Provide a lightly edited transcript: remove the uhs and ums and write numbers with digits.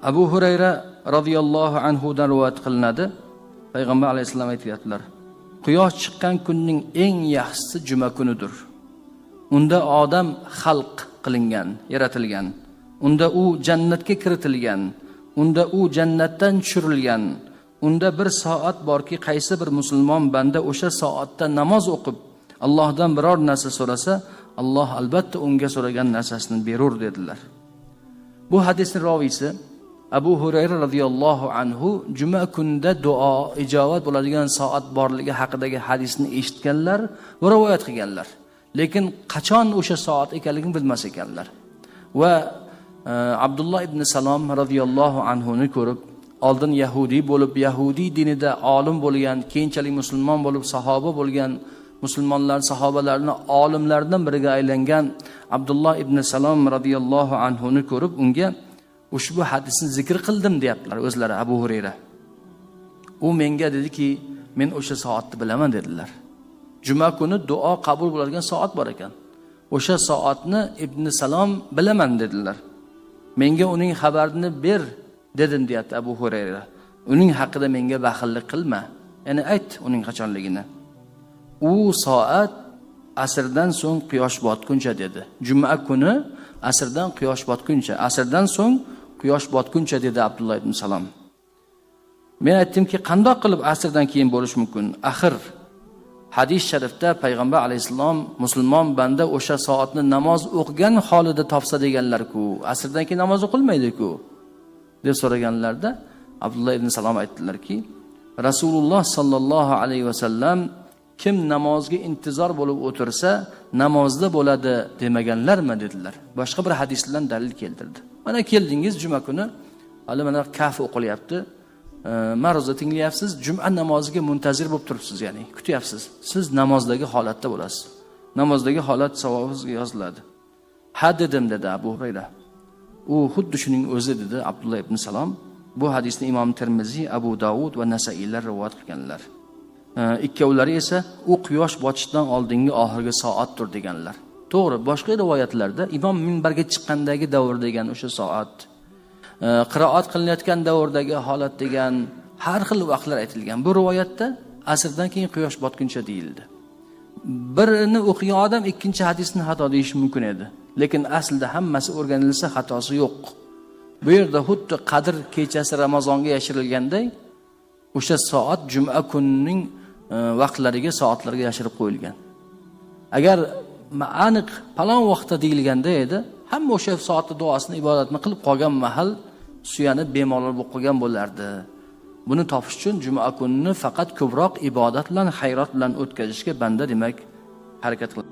Abu Hurayra radhiyallohu anhu dan rivoyat qilinadi. Payg'ambar alayhisalom aytayotdilar: Quyosh chiqqan kunning eng yaxshisi juma kunidir. Unda odam xalq qilingan, yaratilgan. Unda u jannatga kiritilgan. Unda u jannatdan tushirilgan. Unda bir soat borki, qaysi bir musulmon banda o'sha soatda namoz o'qib, Allohdan biror narsa so'rasa, Alloh albatta unga so'ragan narsasini berur dedilar. Bu hadisning roviysi Abu Hurayra radhiyallohu anhu juma kunida duo ijobat bo'ladigan soat borligi haqidagi hadisni eshitganlar va rivoyat qilganlar. Lekin qachon o'sha soat ekanligini bilmas ekanlar. Va Abdullah ibn Salom radhiyallohu anhu ni ko'rib, oldin Yahudi bo'lib, Yahudi dinida olim bo'lgan, keyinchalik musulmon bo'lib, sahoba bo'lgan, musulmonlar sahobalarning olimlaridan biriga aylangan Abdullah ibn Salom radhiyallohu anhu ni ko'rib, unga ushbu hadisni zikr qildim deyaptilar o'zlari Abu Hurayra. U menga dediki, men o'sha soatni bilaman dedilar. Juma kuni duo qabul bo'ladigan soat bor ekan. O'sha soatni Ibn Salom bilaman dedilar. Menga uning xabarini ber dedim deyapti Abu Hurayra. Uning haqida menga baxillik qilma. Ya'ni ayt uning qachonligini. U soat asrdan so'ng quyosh botguncha dedi. Juma kuni asrdan quyosh botguncha, asrdan so'ng quyosh botguncha dedi Abdullah ibn Salom. Men aytdimki, qandoq qilib asrdan keyin bo'lish mumkin? Axir hadis sharifda payg'ambar alayhisalom musulmon banda o'sha soatni namoz o'qigan holida topsa deganlar-ku, asrdan keyin namoz o'qilmaydi-ku deb so'raganlarda Abdullah ibn Salom aytdilarki, Rasululloh sallallohu alayhi vasallam kim namozga intizor bo'lib o'tirsa, namozda bo'ladi demaganlarmi dedilar. Boshqa bir hadisdan dalil keltirdi. Mana keldingiz juma kuni, hali mana kaf o'qilyapti. Ma'ruza tinglayapsiz, juma namoziga muntazir bo'lib turibsiz, ya'ni kutyapsiz. Siz namozdagi holatda bo'lasiz. Namozdagi holat savobingizga yoziladi. Ha dedim dedi Abu Hurayra. U xuddi shuning o'zi dedi Abdullah ibn Salom. Bu hadisni Imom Tirmiziy, Abu Davud va Nasailar rivoyat qilganlar. Ikkovlari esa u quyosh botishdan oldingi oxirgi soatdir deganlar. To'g'ri, boshqa rivoyatlarda imom minbarga chiqqandagi davr degan o'sha soat, qiroat qilinayotgan davrdagi holat degan har xil vaqtlar aytilgan. Bu rivoyatda asrdan keyin quyosh botguncha deyildi. Birini o'qigan odam ikkinchi hadisni xato deyish mumkin edi. Lekin aslida hammasi o'rganilsa xatosi yo'q. Bu yerda xuddi Qadr kechasi Ramazonga yashirilganday, o'sha soat juma kunining vaqtlariga, soatlarga yashirib qo'yilgan. Agar aniq palon vaqtda deyilganda edi, hamma o'sha soatda duosini, ibodatini qilib qolgan mahal suyanib bemalol bo'lib qolgan bo'lardi. Buni topish uchun juma kunini faqat ko'proq ibodat bilan, xayrat bilan o'tkazishga banda demak harakat qiladi.